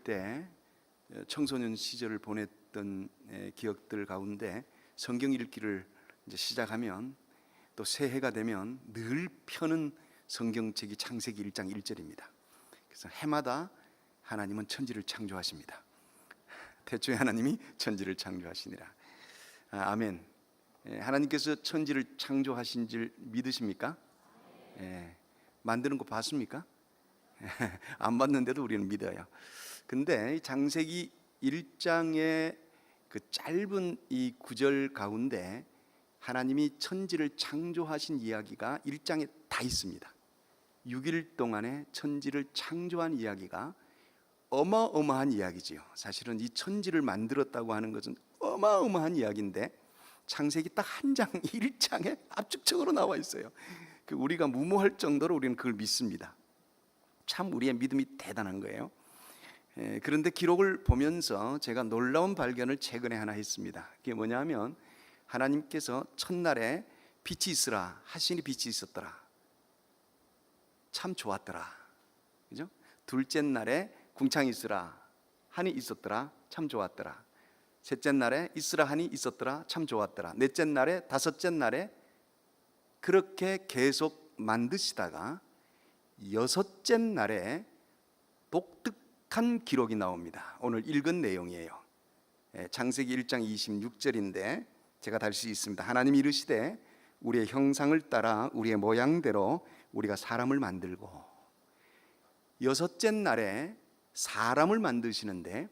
때 청소년 시절을 보냈던 기억들 가운데 성경 읽기를 이제 시작하면 또 새해가 되면 늘 펴는 성경책이 창세기 1장 1절입니다. 그래서 해마다 하나님은 천지를 창조하십니다. 태초에 하나님이 천지를 창조하시니라. 아멘. 하나님께서 천지를 창조하신 줄 믿으십니까? 만드는 거 봤습니까? 안 봤는데도 우리는 믿어요. 근데 창세기 1장의 그 짧은 이 구절 가운데 하나님이 천지를 창조하신 이야기가 1장에 다 있습니다. 6일 동안에 천지를 창조한 이야기가 어마어마한 이야기지요. 사실은 이 천지를 만들었다고 하는 것은 어마어마한 이야기인데 창세기 딱 한 장 1장에 압축적으로 나와 있어요. 우리가 무모할 정도로 우리는 그걸 믿습니다. 참 우리의 믿음이 대단한 거예요. 그런데 기록을 보면서 제가 놀라운 발견을 최근에 하나 했습니다. 그게 뭐냐면 하나님께서 첫날에 빛이 있으라 하시니 빛이 있었더라. 참 좋았더라. 그죠? 둘째 날에 궁창이 있으라 하니 있었더라. 참 좋았더라. 셋째 날에 있으라 하니 있었더라. 참 좋았더라. 넷째 날에 다섯째 날에 그렇게 계속 만드시다가 여섯째 날에 독특한 기록이 나옵니다. 오늘 읽은 내용이에요. 창세기 1장 26절인데 제가 다시 읽습니다. 하나님이 이르시되 우리의 형상을 따라 우리의 모양대로 우리가 사람을 만들고. 여섯째 날에 사람을 만드시는데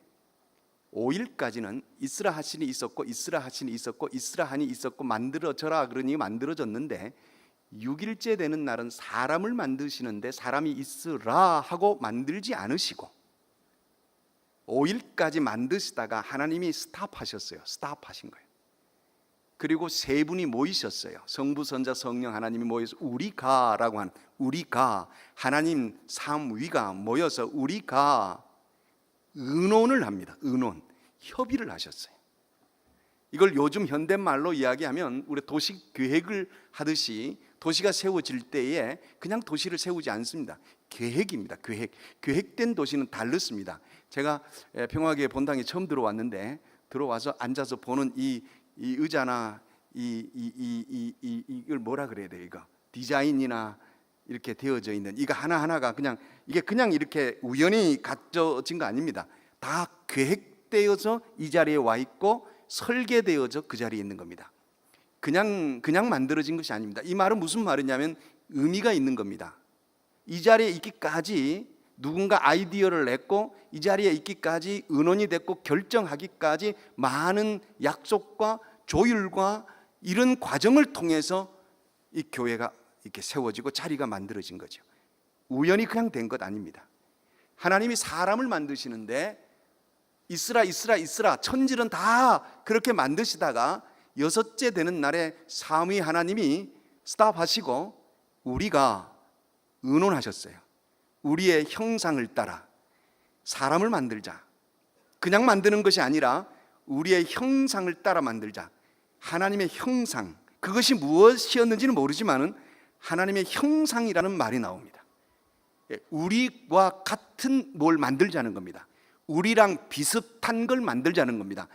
5일까지는 있으라 하시니 있었고 있으라 하시니 있었고 있으라 하니 있었고 만들어져라 그러니 만들어졌는데 6일째 되는 날은 사람을 만드시는데 사람이 있으라 하고 만들지 않으시고 5일까지 만드시다가 하나님이 스탑하셨어요. 스탑하신 거예요. 그리고 세 분이 모이셨어요. 성부, 선자, 성령 하나님이 모여서 우리가라고 하는, 우리가 하나님 삼위가 모여서 우리가 의논을 합니다. 의논, 협의를 하셨어요. 이걸 요즘 현대말로 이야기하면 우리 도시 계획을 하듯이 도시가 세워질 때에 그냥 도시를 세우지 않습니다. 계획입니다. 계획된 도시는 다르습니다. 제가 평화교회 본당에 처음 들어왔는데 들어와서 앉아서 보는 이 의자나 이걸 뭐라 그래야 돼요? 이거 디자인이나 이렇게 되어져 있는 이거 하나하나가 이게 그냥 이렇게 우연히 갖춰진 거 아닙니다. 다 계획되어서 이 자리에 와 있고 설계되어져 그 자리에 있는 겁니다. 그냥 만들어진 것이 아닙니다. 이 말은 무슨 말이냐면 의미가 있는 겁니다. 이 자리에 있기까지 누군가 아이디어를 냈고 이 자리에 있기까지 의논이 됐고 결정하기까지 많은 약속과 조율과 이런 과정을 통해서 이 교회가 이렇게 세워지고 자리가 만들어진 거죠. 우연히 그냥 된 것 아닙니다. 하나님이 사람을 만드시는데 있으라 천지는 다 그렇게 만드시다가 여섯째 되는 날에 삼위 하나님이 스탑하시고 우리가 의논하셨어요. 우리의 형상을 따라 사람을 만들자. 그냥 만드는 것이 아니라 우리의 형상을 따라 만들자. 하나님의 형상, 그것이 무엇이었는지는 모르지만은 하나님의 형상이라는 말이 나옵니다. 우리와 같은 뭘 만들자는 겁니다. 우리랑 비슷한 걸 만들자는 겁니다.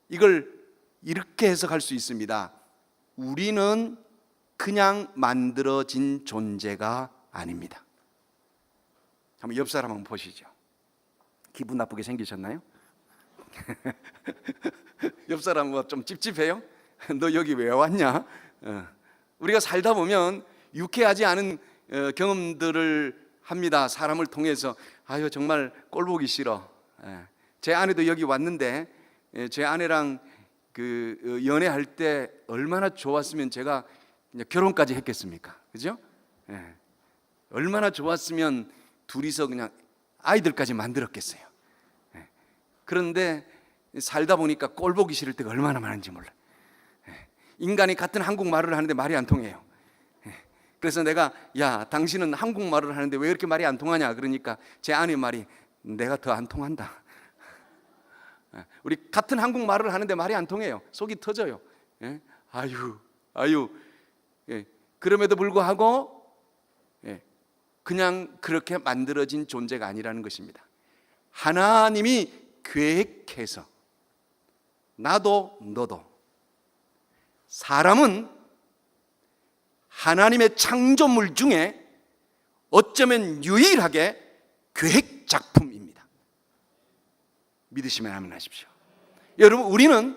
이걸 이렇게 해석할 수 있습니다. 우리는 그냥 만들어진 존재가 아닙니다. 한번 옆 사람 한번 보시죠. 기분 나쁘게 생기셨나요? 옆 사람 뭐 좀 찝찝해요? 너 여기 왜 왔냐? 우리가 살다 보면 유쾌하지 않은 경험들을 합니다. 사람을 통해서. 아유 정말 꼴 보기 싫어. 제 아내도 여기 왔는데 제 아내랑 그 연애할 때 얼마나 좋았으면 제가 결혼까지 했겠습니까? 그죠? 얼마나 좋았으면 둘이서 그냥 아이들까지 만들었겠어요. 그런데 살다 보니까 꼴 보기 싫을 때가 얼마나 많은지 몰라. 인간이 같은 한국말을 하는데 말이 안 통해요. 그래서 내가 야 당신은 한국말을 하는데 왜 이렇게 말이 안 통하냐 그러니까 제 아내 말이 내가 더 안 통한다. 우리 같은 한국말을 하는데 말이 안 통해요. 속이 터져요. 아유. 그럼에도 불구하고 그냥 그렇게 만들어진 존재가 아니라는 것입니다. 하나님이 계획해서 나도 너도, 사람은 하나님의 창조물 중에 어쩌면 유일하게 계획 작품입니다. 믿으시면 아멘 하십시오. 여러분, 우리는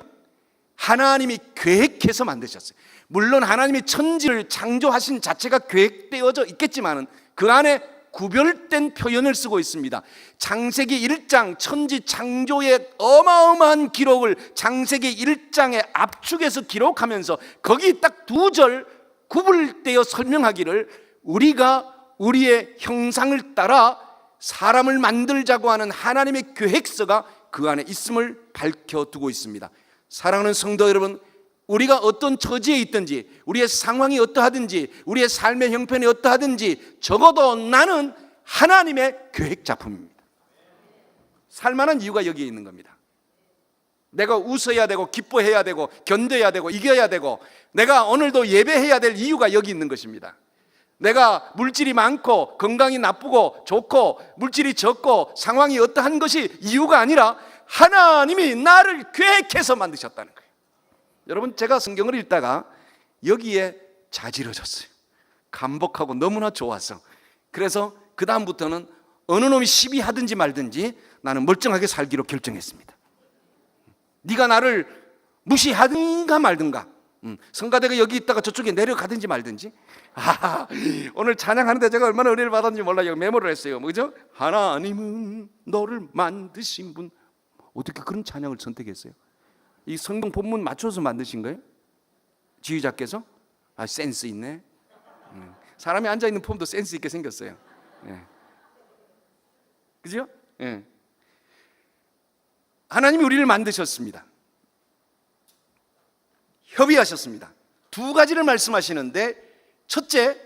하나님이 계획해서 만드셨어요. 물론 하나님이 천지를 창조하신 자체가 계획되어져 있겠지만 그 안에 구별된 표현을 쓰고 있습니다. 창세기 1장 천지 창조의 어마어마한 기록을 창세기 1장에 압축해서 기록하면서 거기 딱 2절 구분되어 설명하기를 우리가 우리의 형상을 따라 사람을 만들자고 하는 하나님의 계획서가 그 안에 있음을 밝혀두고 있습니다. 사랑하는 성도 여러분, 우리가 어떤 처지에 있든지 우리의 상황이 어떠하든지 우리의 삶의 형편이 어떠하든지 적어도 나는 하나님의 계획 작품입니다. 살만한 이유가 여기에 있는 겁니다. 내가 웃어야 되고 기뻐해야 되고 견뎌야 되고 이겨야 되고 내가 오늘도 예배해야 될 이유가 여기 있는 것입니다. 내가 물질이 많고 건강이 나쁘고 좋고 물질이 적고 상황이 어떠한 것이 이유가 아니라 하나님이 나를 계획해서 만드셨다는 거예요. 여러분, 제가 성경을 읽다가 여기에 자지러졌어요. 감복하고 너무나 좋아서. 그래서 그 다음부터는 어느 놈이 시비하든지 말든지 나는 멀쩡하게 살기로 결정했습니다. 네가 나를 무시하든가 말든가, 성가대가 여기 있다가 저쪽에 내려가든지 말든지. 오늘 찬양하는데 제가 얼마나 은혜를 받았는지 몰라요. 메모를 했어요. 뭐죠? 하나님은 너를 만드신 분. 어떻게 그런 찬양을 선택했어요? 이 성경 본문 맞춰서 만드신 거예요? 지휘자께서? 센스 있네. 사람이 앉아있는 폼도 센스 있게 생겼어요. 그죠? 하나님이 우리를 만드셨습니다. 협의하셨습니다. 2가지를 말씀하시는데, 첫째,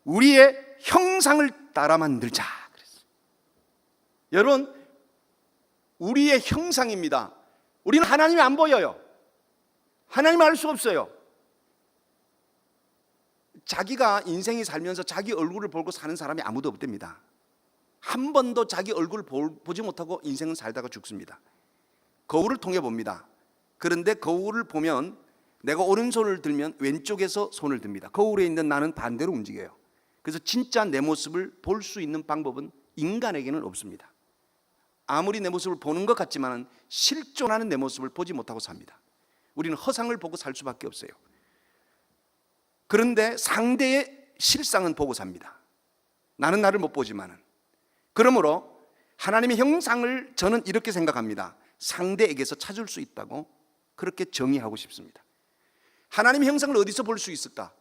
우리의 형상을 따라 만들자 그랬어요. 여러분, 우리의 형상입니다. 우리는 하나님이 안 보여요. 하나님을 알 수 없어요. 자기가 인생이 살면서 자기 얼굴을 보고 사는 사람이 아무도 없답니다. 한 번도 자기 얼굴을 보지 못하고 인생은 살다가 죽습니다. 거울을 통해 봅니다. 그런데 거울을 보면 내가 오른손을 들면 왼쪽에서 손을 듭니다. 거울에 있는 나는 반대로 움직여요. 그래서 진짜 내 모습을 볼 수 있는 방법은 인간에게는 없습니다. 아무리 내 모습을 보는 것 같지만 실존하는 내 모습을 보지 못하고 삽니다. 우리는 허상을 보고 살 수밖에 없어요. 그런데 상대의 실상은 보고 삽니다. 나는 나를 못 보지만은. 그러므로 하나님의 형상을 저는 이렇게 생각합니다. 상대에게서 찾을 수 있다고 그렇게 정의하고 싶습니다. 하나님의 형상을 어디서 볼 수 있을까?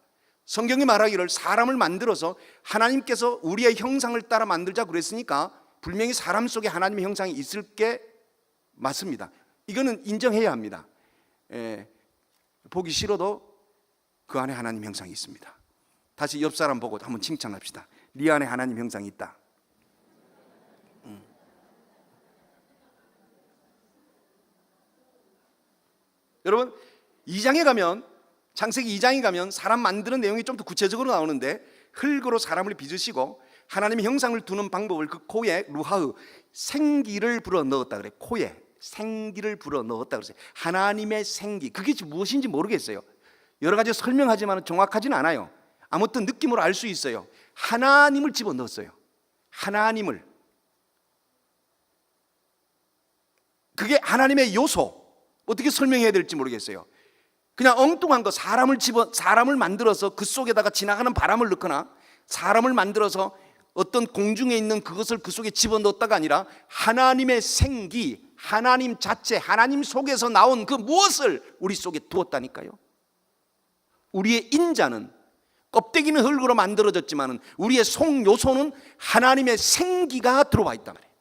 성경이 말하기를 사람을 만들어서 하나님께서 우리의 형상을 따라 만들자고 그랬으니까 분명히 사람 속에 하나님의 형상이 있을 게 맞습니다. 이거는 인정해야 합니다. 보기 싫어도 그 안에 하나님 형상이 있습니다. 다시 옆 사람 보고 한번 칭찬합시다. 네 안에 하나님 형상이 있다. 여러분, 2장에 가면, 창세기 2장에 가면 사람 만드는 내용이 좀 더 구체적으로 나오는데, 흙으로 사람을 빚으시고 하나님의 형상을 두는 방법을 그 코에 루하흐, 생기를 불어 넣었다 그래. 코에 생기를 불어 넣었다 그랬어요. 하나님의 생기, 그게 무엇인지 모르겠어요. 여러 가지 설명하지만 정확하지는 않아요. 아무튼 느낌으로 알 수 있어요. 하나님을 집어넣었어요. 하나님을. 그게 하나님의 요소. 어떻게 설명해야 될지 모르겠어요. 그냥 엉뚱한 거, 사람을 만들어서 그 속에다가 지나가는 바람을 넣거나 사람을 만들어서 어떤 공중에 있는 그것을 그 속에 집어넣었다가 아니라 하나님의 생기, 하나님 자체, 하나님 속에서 나온 그 무엇을 우리 속에 두었다니까요. 우리의 인자는 껍데기는 흙으로 만들어졌지만 우리의 속 요소는 하나님의 생기가 들어와 있단 말이에요.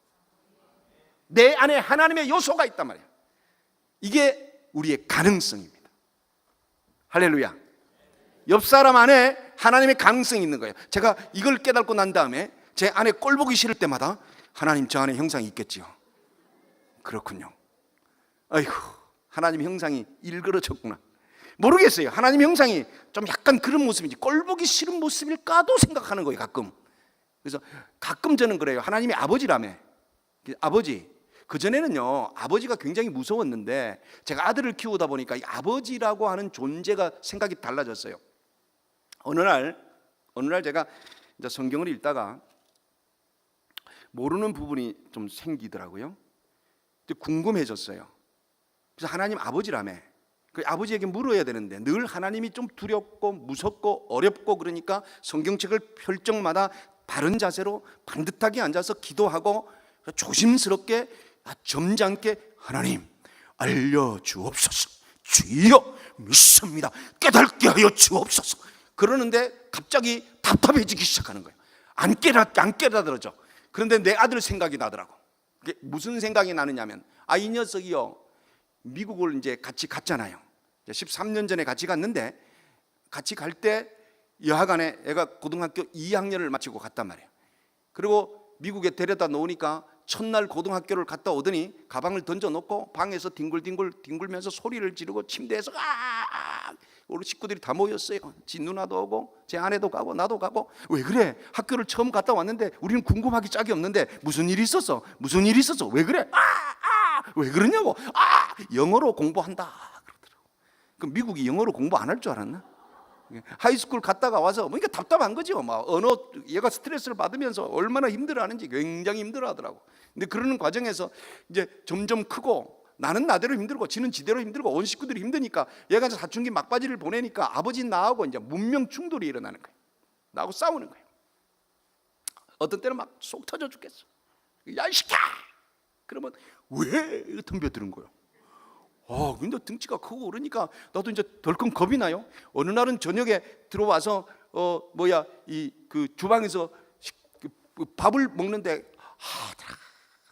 내 안에 하나님의 요소가 있단 말이에요. 이게 우리의 가능성입니다. 할렐루야. 옆 사람 안에 하나님의 가능성이 있는 거예요. 제가 이걸 깨닫고 난 다음에 제 안에 꼴 보기 싫을 때마다 하나님 저 안에 형상이 있겠지요. 그렇군요. 아이고, 하나님의 형상이 일그러졌구나. 모르겠어요. 하나님의 형상이 좀 약간 그런 모습인지 꼴 보기 싫은 모습일까도 생각하는 거예요, 가끔. 그래서 가끔 저는 그래요. 하나님이 아버지라며. 아버지, 그전에는요 아버지가 굉장히 무서웠는데 제가 아들을 키우다 보니까 이 아버지라고 하는 존재가 생각이 달라졌어요. 어느 날 제가 이제 성경을 읽다가 모르는 부분이 좀 생기더라고요. 궁금해졌어요. 그래서 하나님 아버지라며, 그 아버지에게 물어야 되는데 늘 하나님이 좀 두렵고 무섭고 어렵고, 그러니까 성경책을 펼 적마다 바른 자세로 반듯하게 앉아서 기도하고 조심스럽게 점잖게 하나님 알려주옵소서, 주여 믿습니다, 깨닫게 하여 주옵소서. 그러는데 갑자기 답답해지기 시작하는 거예요. 안 깨닫어져. 그런데 내 아들 생각이 나더라고. 그게 무슨 생각이 나느냐면, 이 녀석이요 미국을 이제 같이 갔잖아요. 13년 전에 같이 갔는데, 같이 갈 때 여하간에 애가 고등학교 2학년을 마치고 갔단 말이에요. 그리고 미국에 데려다 놓으니까 첫날 고등학교를 갔다 오더니 가방을 던져놓고 방에서 뒹굴면서 소리를 지르고 침대에서 우리 식구들이 다 모였어요. 지 누나도 오고 제 아내도 가고 나도 가고. 왜 그래? 학교를 처음 갔다 왔는데 우리는 궁금하기 짝이 없는데 무슨 일이 있었어? 왜 그래? 왜 그러냐고. 영어로 공부한다 그러더라고. 그럼 미국이 영어로 공부 안 할 줄 알았나? 하이스쿨 갔다가 와서 그러니까 답답한 거죠. 막 언어, 얘가 스트레스를 받으면서 얼마나 힘들어하는지 굉장히 힘들어하더라고. 근데 그러는 과정에서 이제 점점 크고, 나는 나대로 힘들고 지는 지대로 힘들고 온 식구들이 힘드니까 얘가 사춘기 막바지를 보내니까 아버지 나하고 이제 문명 충돌이 일어나는 거예요. 나하고 싸우는 거예요. 어떤 때는 막 속 터져 죽겠어. 야, 이 새끼야! 그러면 왜? 덤벼드는 거예요. 근데 등치가 크고 그러니까 나도 이제 덜컥 겁이 나요. 어느 날은 저녁에 들어와서 그 주방에서 밥을 먹는데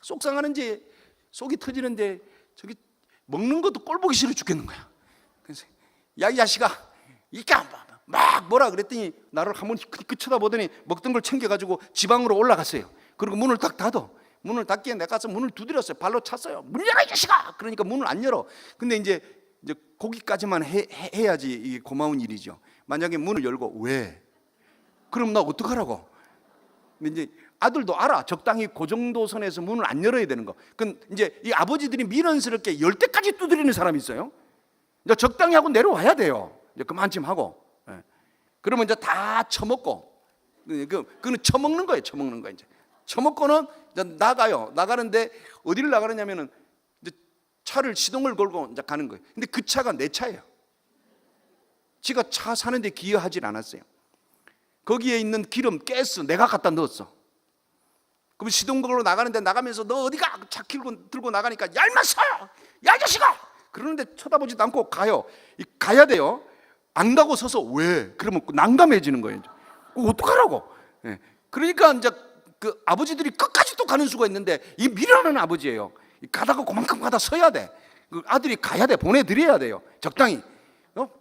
속상하는지 속이 터지는데 저기 먹는 것도 꼴 보기 싫어 죽겠는 거야. 그래서 야, 이 자식아, 이까 막 뭐라 그랬더니 나를 한번 쳐다보더니 먹던 걸 챙겨가지고 지방으로 올라갔어요. 그리고 문을 딱 닫아. 문을 닫기에 내가 가서 문을 두드렸어요. 발로 찼어요. 문 열어 이 자식아! 그러니까 문을 안 열어. 근데 이제 거기까지만 해야지 이게 고마운 일이죠. 만약에 문을 열고 왜? 그럼 나 어떡하라고? 근데 이제 아들도 알아. 적당히 그 정도 선에서 문을 안 열어야 되는 거. 그럼 이제 이 아버지들이 미련스럽게 열 때까지 두드리는 사람이 있어요. 이제 적당히 하고 내려와야 돼요. 이제 그만쯤 하고. 그러면 이제 다 처먹고, 그는 처먹는 거예요. 이제. 처먹고는 나가요. 나가는데 어디를 나가느냐면은 이제 차를 시동을 걸고 이제 가는 거예요. 근데 그 차가 내 차예요. 지가 차 사는데 기여하질 않았어요. 거기에 있는 기름, 가스 내가 갖다 넣었어. 그럼 시동 걸고 나가는데 나가면서 너 어디가? 차 들고 나가니까 야 임마 서! 야 이 자식아! 그러는데 쳐다보지도 않고 가요. 가야 돼요. 안 가고 서서 왜? 그러면 난감해지는 거예요. 어떡하라고? 그러니까 이제 그 아버지들이 끝까지 또 가는 수가 있는데, 이 미련한 아버지예요. 가다가 그만큼 가다 서야 돼. 그 아들이 가야 돼. 보내드려야 돼요. 적당히.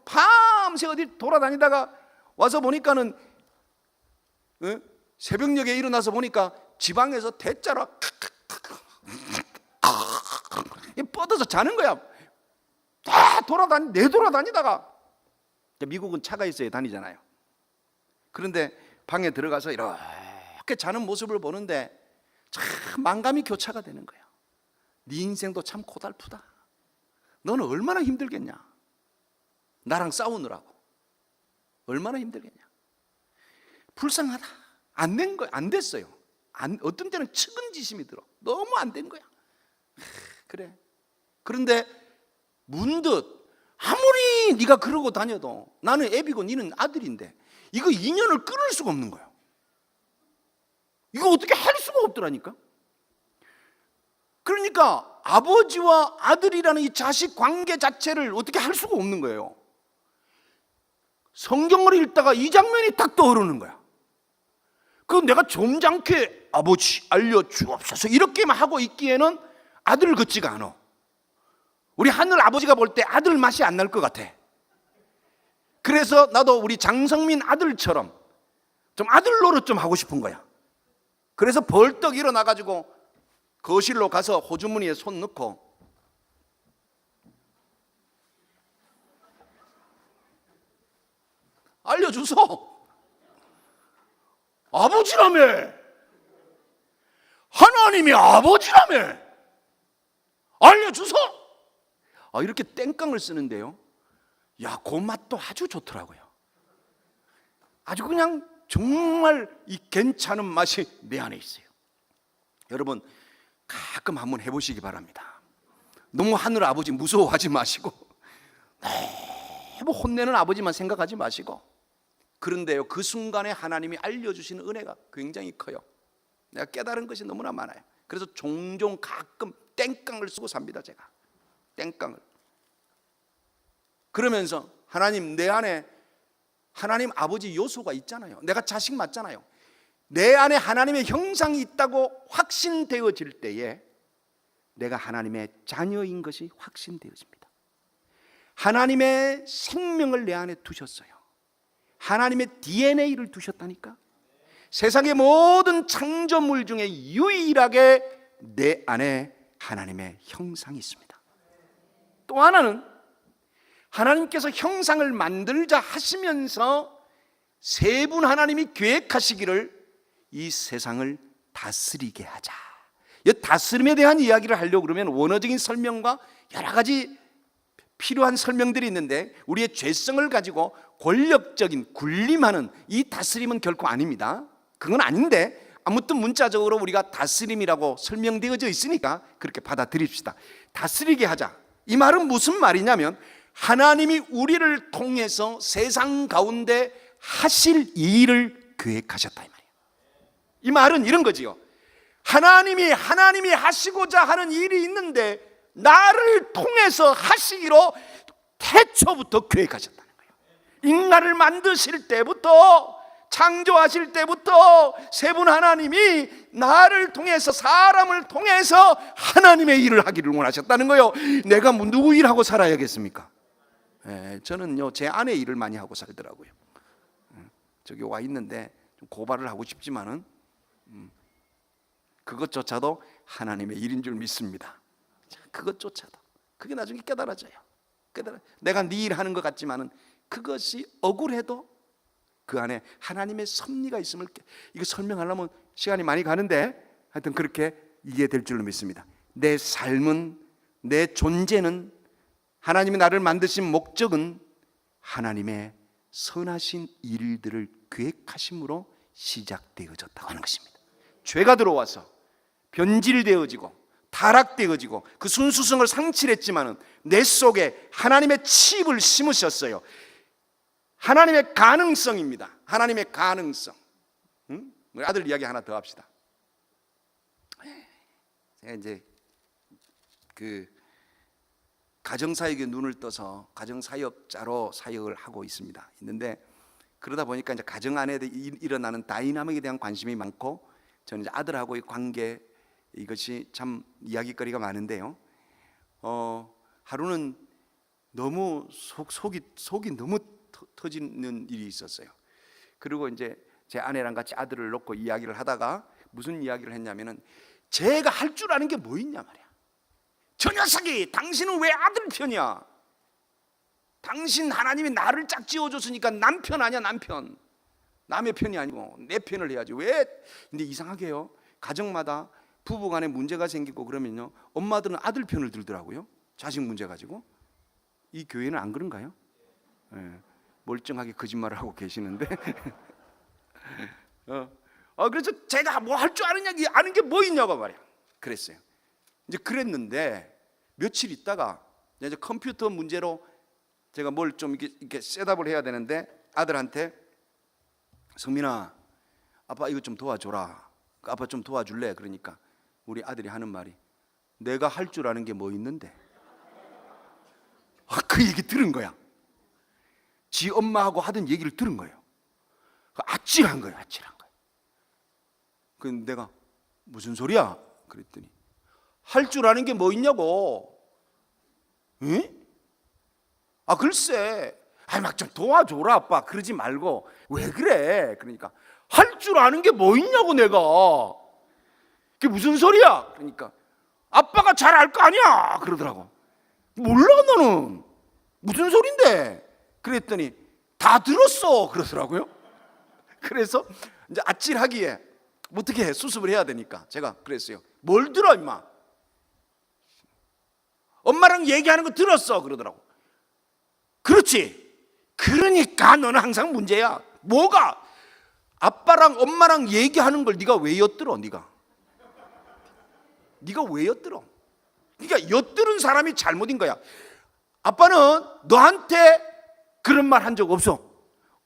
밤새 어디 돌아다니다가 와서 보니까는 새벽녘에 일어나서 보니까 지방에서 대자로 뻗어서 자는 거야. 다 돌아다니다가, 미국은 차가 있어야 다니잖아요. 그런데 방에 들어가서 이렇게 자는 모습을 보는데 참 만감이 교차가 되는 거야. 네 인생도 참 고달프다. 너는 얼마나 힘들겠냐. 나랑 싸우느라고 얼마나 힘들겠냐. 불쌍하다. 안 됐어요. 어떤 때는 측은지심이 들어. 너무 안 된 거야. 그래. 그런데 문득 아무리 네가 그러고 다녀도 나는 애비고 너는 아들인데 이거 인연을 끊을 수가 없는 거야. 이거 어떻게 할 수가 없더라니까. 그러니까 아버지와 아들이라는 이 자식 관계 자체를 어떻게 할 수가 없는 거예요. 성경을 읽다가 이 장면이 딱 떠오르는 거야. 그럼 내가 점잖게 아버지 알려주옵소서 이렇게만 하고 있기에는 아들 같지가 않아. 우리 하늘 아버지가 볼 때 아들 맛이 안 날 것 같아. 그래서 나도 우리 장성민 아들처럼 좀 아들 노릇 좀 하고 싶은 거야. 그래서 벌떡 일어나가지고 거실로 가서 호주머니에 손 넣고 알려주소. 아버지라며. 하나님이 아버지라며 알려주소. 이렇게 땡깡을 쓰는데요, 야, 그 맛도 아주 좋더라고요. 아주 그냥 정말 이 괜찮은 맛이 내 안에 있어요. 여러분 가끔 한번 해보시기 바랍니다. 너무 하늘 아버지 무서워하지 마시고, 너무 혼내는 아버지만 생각하지 마시고. 그런데요, 그 순간에 하나님이 알려주시는 은혜가 굉장히 커요. 내가 깨달은 것이 너무나 많아요. 그래서 종종 가끔 땡깡을 쓰고 삽니다. 제가 땡깡을. 그러면서 하나님, 내 안에 하나님 아버지 요소가 있잖아요. 내가 자식 맞잖아요. 내 안에 하나님의 형상이 있다고 확신되어질 때에 내가 하나님의 자녀인 것이 확신되어집니다. 하나님의 생명을 내 안에 두셨어요. 하나님의 DNA를 두셨다니까. 세상의 모든 창조물 중에 유일하게 내 안에 하나님의 형상이 있습니다. 또 하나는 하나님께서 형상을 만들자 하시면서 세 분 하나님이 계획하시기를 이 세상을 다스리게 하자. 이 다스림에 대한 이야기를 하려고 그러면 원어적인 설명과 여러 가지 필요한 설명들이 있는데, 우리의 죄성을 가지고 권력적인 군림하는 이 다스림은 결코 아닙니다. 그건 아닌데, 아무튼 문자적으로 우리가 다스림이라고 설명되어져 있으니까 그렇게 받아들입시다. 다스리게 하자, 이 말은 무슨 말이냐면 하나님이 우리를 통해서 세상 가운데 하실 일을 계획하셨다, 이 말이에요. 이 말은 이런 거지요. 하나님이 하시고자 하는 일이 있는데 나를 통해서 하시기로 태초부터 계획하셨다는 거예요. 인간을 만드실 때부터, 창조하실 때부터 세 분 하나님이 나를 통해서, 사람을 통해서 하나님의 일을 하기를 원하셨다는 거예요. 내가 누구 일하고 살아야겠습니까? 저는요, 제 아내 일을 많이 하고 살더라고요. 저기 와 있는데 좀 고발을 하고 싶지만은 그것조차도 하나님의 일인 줄 믿습니다. 그것조차도, 그게 나중에 깨달아져요. 내가 네 일 하는 것 같지만은 그것이 억울해도 그 안에 하나님의 섭리가 있음을, 이거 설명하려면 시간이 많이 가는데 하여튼 그렇게 이해될 줄로 믿습니다. 내 삶은, 내 존재는, 하나님이 나를 만드신 목적은 하나님의 선하신 일들을 계획하심으로 시작되어졌다고 하는 것입니다. 죄가 들어와서 변질되어지고 타락되어지고 그 순수성을 상실했지만은 내 속에 하나님의 칩을 심으셨어요. 하나님의 가능성입니다. 하나님의 가능성. 우리 아들 이야기 하나 더 합시다. 제가 이제 그 가정사역에 눈을 떠서 가정사역자로 사역을 하고 있는데, 그러다 보니까 이제 가정 안에 일어나는 다이나믹에 대한 관심이 많고, 저는 이제 아들하고의 관계, 이것이 참 이야기거리가 많은데요. 하루는 너무 속이 너무 터지는 일이 있었어요. 그리고 이제 제 아내랑 같이 아들을 놓고 이야기를 하다가 무슨 이야기를 했냐면은, 제가 할 줄 아는 게 뭐 있냐 말이야. 저 녀석이, 당신은 왜 아들 편이야? 당신 하나님이 나를 짝 지어줬으니까 남편 아니야, 남편. 남의 편이 아니고 내 편을 해야지. 왜? 근데 이상하게요, 가정마다 부부간에 문제가 생기고 그러면요, 엄마들은 아들 편을 들더라고요. 자식 문제 가지고. 이 교회는 안 그런가요? 멀쩡하게 거짓말을 하고 계시는데 그래서 제가 뭐 할 줄 아는 게 뭐 있냐고 말이야. 그랬어요. 이제 그랬는데 며칠 있다가 이제 컴퓨터 문제로 제가 뭘 좀 이렇게 셋업을 해야 되는데, 아들한테 성민아, 아빠 이거 좀 도와줘라. 아빠 좀 도와줄래? 그러니까 우리 아들이 하는 말이, 내가 할 줄 아는 게 뭐 있는데? 그 얘기 들은 거야. 지 엄마하고 하던 얘기를 들은 거예요. 아찔한 거예요. 그래서 내가 무슨 소리야? 그랬더니 할 줄 아는 게 뭐 있냐고. 응? 글쎄, 막 좀 도와줘라 아빠. 그러지 말고. 왜 그래? 그러니까 할 줄 아는 게 뭐 있냐고 내가. 그게 무슨 소리야? 그러니까 아빠가 잘 알 거 아니야. 그러더라고. 몰라 너는. 무슨 소린데? 그랬더니 다 들었어. 그러더라고요. 그래서 이제 아찔하기에 어떻게 해? 수습을 해야 되니까 제가 그랬어요. 뭘 들어 임마? 엄마랑 얘기하는 거 들었어 그러더라고. 그렇지. 그러니까 너는 항상 문제야. 뭐가? 아빠랑 엄마랑 얘기하는 걸 네가 왜 엿들어? 네가 왜 엿들어? 그러니까 엿들은 사람이 잘못인 거야. 아빠는 너한테 그런 말 한 적 없어.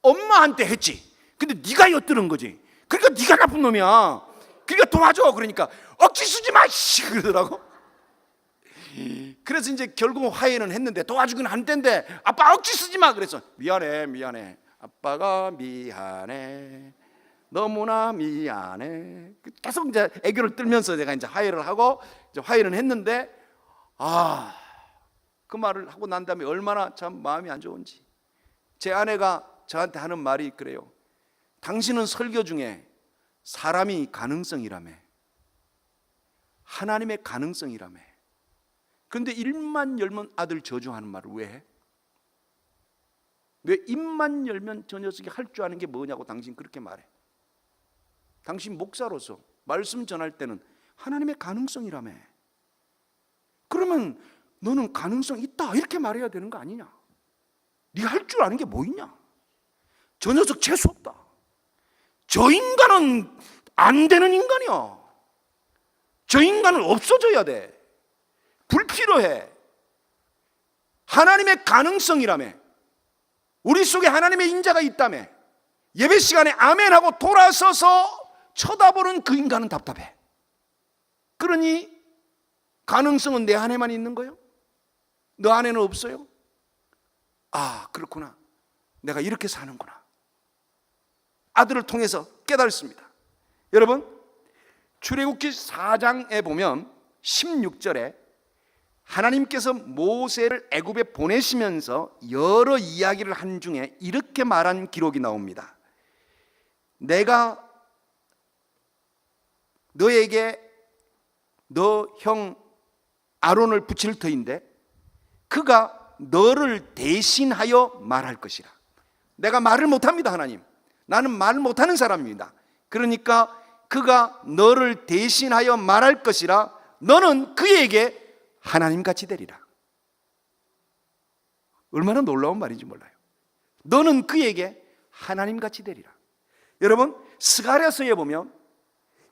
엄마한테 했지. 근데 네가 엿들은 거지. 그러니까 네가 나쁜 놈이야. 그러니까 도와줘. 그러니까 억지 쓰지 마 그러더라고. 그래서 이제 결국 화해는 했는데 도와주긴 한 텐데 아빠 억지 쓰지 마 그래서 미안해 아빠가 미안해 너무나 미안해 계속 이제 애교를 떨면서 제가 이제 화해를 하고 이제 화해는 했는데 그 말을 하고 난 다음에 얼마나 참 마음이 안 좋은지. 제 아내가 저한테 하는 말이 그래요. 당신은 설교 중에 사람이 가능성이라며, 하나님의 가능성이라며. 그런데 입만 열면 아들 저주하는 말을 왜 해? 왜 입만 열면 저 녀석이 할 줄 아는 게 뭐냐고 당신 그렇게 말해. 당신 목사로서 말씀 전할 때는 하나님의 가능성이라며. 그러면 너는 가능성 있다 이렇게 말해야 되는 거 아니냐? 네가 할 줄 아는 게 뭐 있냐? 저 녀석 재수 없다. 저 인간은 안 되는 인간이야. 저 인간은 없어져야 돼. 불필요해. 하나님의 가능성이라며. 우리 속에 하나님의 인자가 있다며. 예배 시간에 아멘하고 돌아서서 쳐다보는 그 인간은 답답해. 그러니 가능성은 내 안에만 있는 거예요? 너 안에는 없어요? 그렇구나. 내가 이렇게 사는구나. 아들을 통해서 깨달습니다. 여러분, 출애굽기 4장에 보면 16절에 하나님께서 모세를 애굽에 보내시면서 여러 이야기를 한 중에 이렇게 말한 기록이 나옵니다. 내가 너에게 너 형 아론을 붙일 터인데 그가 너를 대신하여 말할 것이라. 내가 말을 못합니다. 하나님, 나는 말을 못하는 사람입니다. 그러니까 그가 너를 대신하여 말할 것이라. 너는 그에게 하나님같이 되리라. 얼마나 놀라운 말인지 몰라요. 너는 그에게 하나님같이 되리라. 여러분, 스가랴서에 보면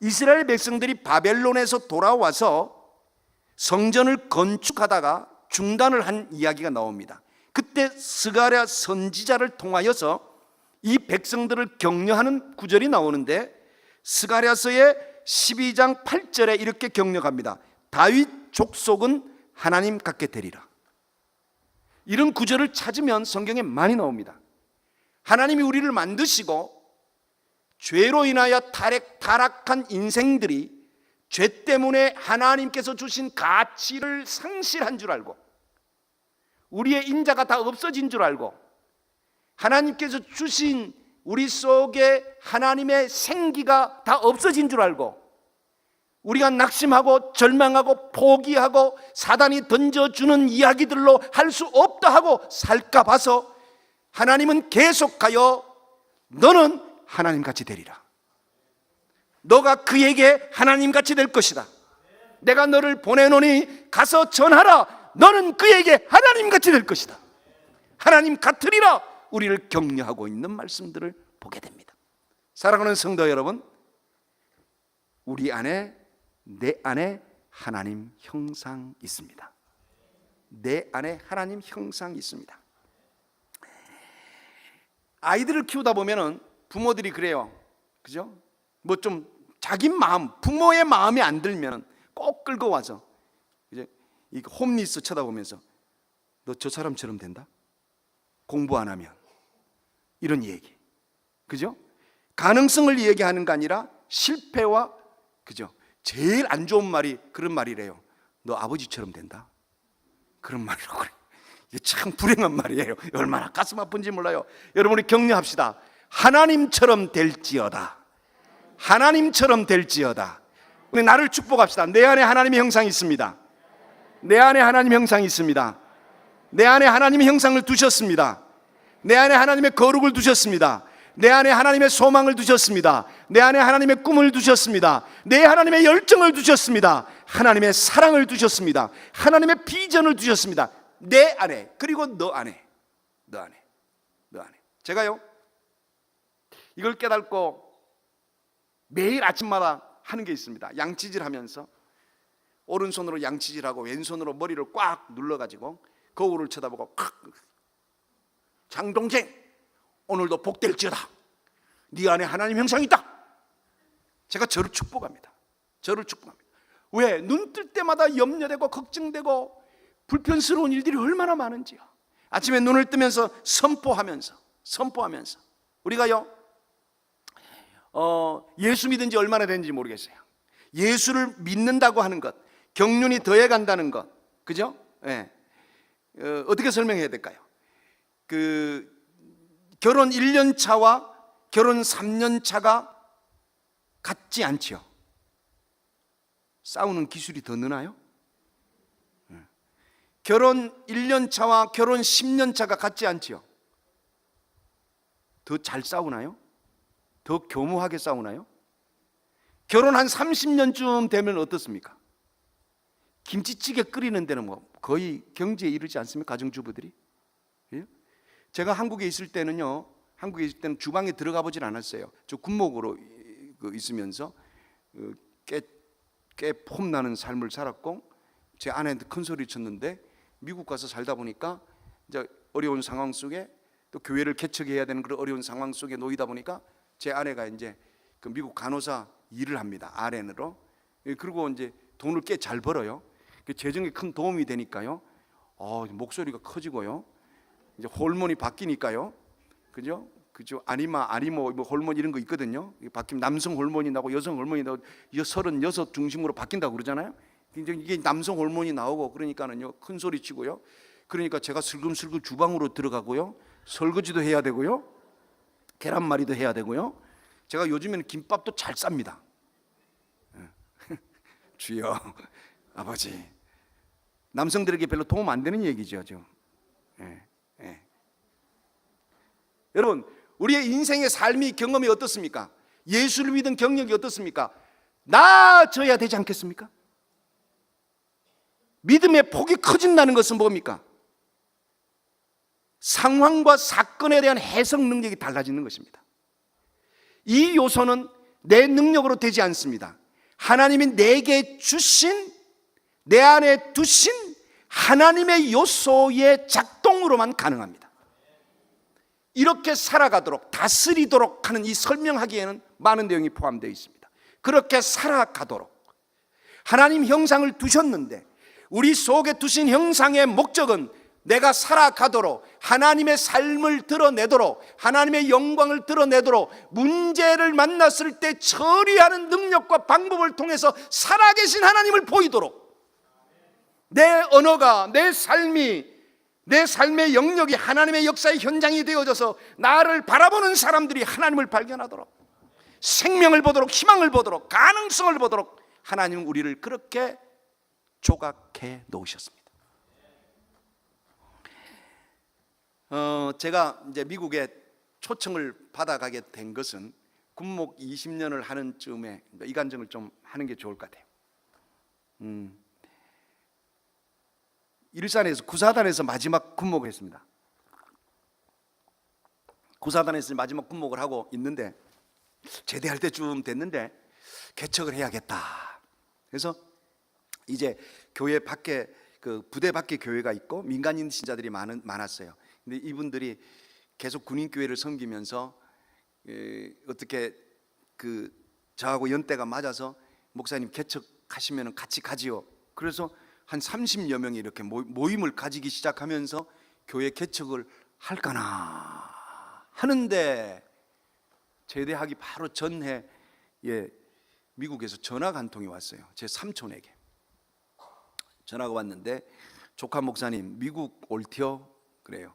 이스라엘 백성들이 바벨론에서 돌아와서 성전을 건축하다가 중단을 한 이야기가 나옵니다. 그때 스가랴 선지자를 통하여서 이 백성들을 격려하는 구절이 나오는데 스가랴서의 12장 8절에 이렇게 격려합니다. 다윗 족속은 하나님 같게 되리라. 이런 구절을 찾으면 성경에 많이 나옵니다. 하나님이 우리를 만드시고 죄로 인하여 타락한 인생들이 죄 때문에 하나님께서 주신 가치를 상실한 줄 알고, 우리의 인자가 다 없어진 줄 알고, 하나님께서 주신 우리 속에 하나님의 생기가 다 없어진 줄 알고, 우리가 낙심하고 절망하고 포기하고 사단이 던져주는 이야기들로 할 수 없다 하고 살까 봐서 하나님은 계속하여 너는 하나님같이 되리라. 너가 그에게 하나님같이 될 것이다. 내가 너를 보내노니 가서 전하라. 너는 그에게 하나님같이 될 것이다. 하나님 같으리라. 우리를 격려하고 있는 말씀들을 보게 됩니다. 사랑하는 성도 여러분, 우리 안에, 내 안에 하나님 형상 있습니다. 내 안에 하나님 형상 있습니다. 아이들을 키우다 보면은 부모들이 그래요. 그죠? 뭐 좀 자기 마음, 부모의 마음에 안 들면 꼭 끌고 와서 이제 이 홈리스 쳐다보면서 너 저 사람처럼 된다? 공부 안 하면. 이런 얘기. 그죠? 가능성을 얘기하는 게 아니라 실패와, 그죠? 제일 안 좋은 말이 그런 말이래요. 너 아버지처럼 된다? 그런 말이라고 그래. 이게 참 불행한 말이에요. 얼마나 가슴 아픈지 몰라요. 여러분이 격려합시다. 하나님처럼 될지어다. 하나님처럼 될지어다. 우리 나를 축복합시다. 내 안에 하나님의 형상이 있습니다. 내 안에 하나님의 형상이 있습니다. 내 안에 하나님의 형상을 두셨습니다. 내 안에 하나님의 거룩을 두셨습니다. 내 안에 하나님의 소망을 두셨습니다. 내 안에 하나님의 꿈을 두셨습니다. 내 하나님의 열정을 두셨습니다. 하나님의 사랑을 두셨습니다. 하나님의 비전을 두셨습니다. 내 안에, 그리고 너 안에, 너 안에, 너 안에. 제가요, 이걸 깨닫고 매일 아침마다 하는 게 있습니다. 양치질 하면서 오른손으로 양치질하고 왼손으로 머리를 꽉 눌러가지고 거울을 쳐다보고, 장동생 오늘도 복될지어다. 네 안에 하나님 형상이 있다. 제가 저를 축복합니다. 저를 축복합니다. 왜? 눈 뜰 때마다 염려되고 걱정되고 불편스러운 일들이 얼마나 많은지요. 아침에 눈을 뜨면서 선포하면서 우리가요, 예수 믿은 지 얼마나 됐는지 모르겠어요. 예수를 믿는다고 하는 것, 경륜이 더해 간다는 것, 그죠? 예. 어떻게 설명해야 될까요? 결혼 1년 차와 결혼 3년 차가 같지 않지요. 싸우는 기술이 더 느나요? 결혼 1년 차와 결혼 10년 차가 같지 않지요. 더 잘 싸우나요? 더 교묘하게 싸우나요? 결혼 한 30년쯤 되면 어떻습니까? 김치찌개 끓이는 데는 뭐 거의 경지에 이르지 않습니까? 가정주부들이. 예? 제가 한국에 있을 때는 주방에 들어가 보질 않았어요. 저 군목으로 있으면서 꽤 폼나는 삶을 살았고, 제 아내한테 큰 소리 쳤는데, 미국 가서 살다 보니까 이제 어려운 상황 속에 또 교회를 개척해야 되는 그런 어려운 상황 속에 놓이다 보니까 제 아내가 이제 그 미국 간호사 일을 합니다. RN으로. 그리고 이제 돈을 꽤 잘 벌어요. 재정에 큰 도움이 되니까요. 목소리가 커지고요. 이제 호르몬이 바뀌니까요. 그죠? 아니모 뭐 호르몬 이런 거 있거든요. 바뀌면 남성 호르몬이 나고 여성 호르몬이 나고 36 중심으로 바뀐다고 그러잖아요. 이게 남성 호르몬이 나오고 그러니까는요, 큰 소리 치고요. 그러니까 제가 슬금슬금 주방으로 들어가고요. 설거지도 해야 되고요. 계란말이도 해야 되고요. 제가 요즘에는 김밥도 잘 쌉니다. 주여, 아버지. 남성들에게 별로 도움 안 되는 얘기죠. 여러분, 우리의 인생의 삶이 경험이 어떻습니까? 예수를 믿은 경력이 어떻습니까? 나아져야 되지 않겠습니까? 믿음의 폭이 커진다는 것은 뭡니까? 상황과 사건에 대한 해석 능력이 달라지는 것입니다. 이 요소는 내 능력으로 되지 않습니다. 하나님이 내게 주신, 내 안에 두신 하나님의 요소의 작동으로만 가능합니다. 이렇게 살아가도록, 다스리도록 하는 이 설명하기에는 많은 내용이 포함되어 있습니다. 그렇게 살아가도록 하나님 형상을 두셨는데, 우리 속에 두신 형상의 목적은 내가 살아가도록, 하나님의 삶을 드러내도록, 하나님의 영광을 드러내도록, 문제를 만났을 때 처리하는 능력과 방법을 통해서 살아계신 하나님을 보이도록, 내 언어가, 내 삶의 영역이 하나님의 역사의 현장이 되어져서 나를 바라보는 사람들이 하나님을 발견하도록, 생명을 보도록, 희망을 보도록, 가능성을 보도록 하나님은 우리를 그렇게 조각해 놓으셨습니다. 제가 이제 미국에 초청을 받아가게 된 것은 군목 20년을 하는 쯤에, 이 간증을 좀 하는 게 좋을 것 같아요. 일산에서 구사단에서 마지막 군목을 했습니다. 구사단에서 마지막 군목을 하고 있는데, 제대할 때쯤 됐는데 개척을 해야겠다. 그래서 이제 교회 밖에, 그 부대 밖에 교회가 있고 민간인 신자들이 많았어요. 근데 이분들이 계속 군인교회를 섬기면서 어떻게 저하고 연대가 맞아서 목사님 개척하시면 같이 가지요. 그래서 한 30여 명이 이렇게 모임을 가지기 시작하면서 교회 개척을 할까나 하는데, 제대하기 바로 전해에 미국에서 전화가 한 통이 왔어요. 제 삼촌에게 전화가 왔는데, 조카 목사님 미국 올티어 그래요.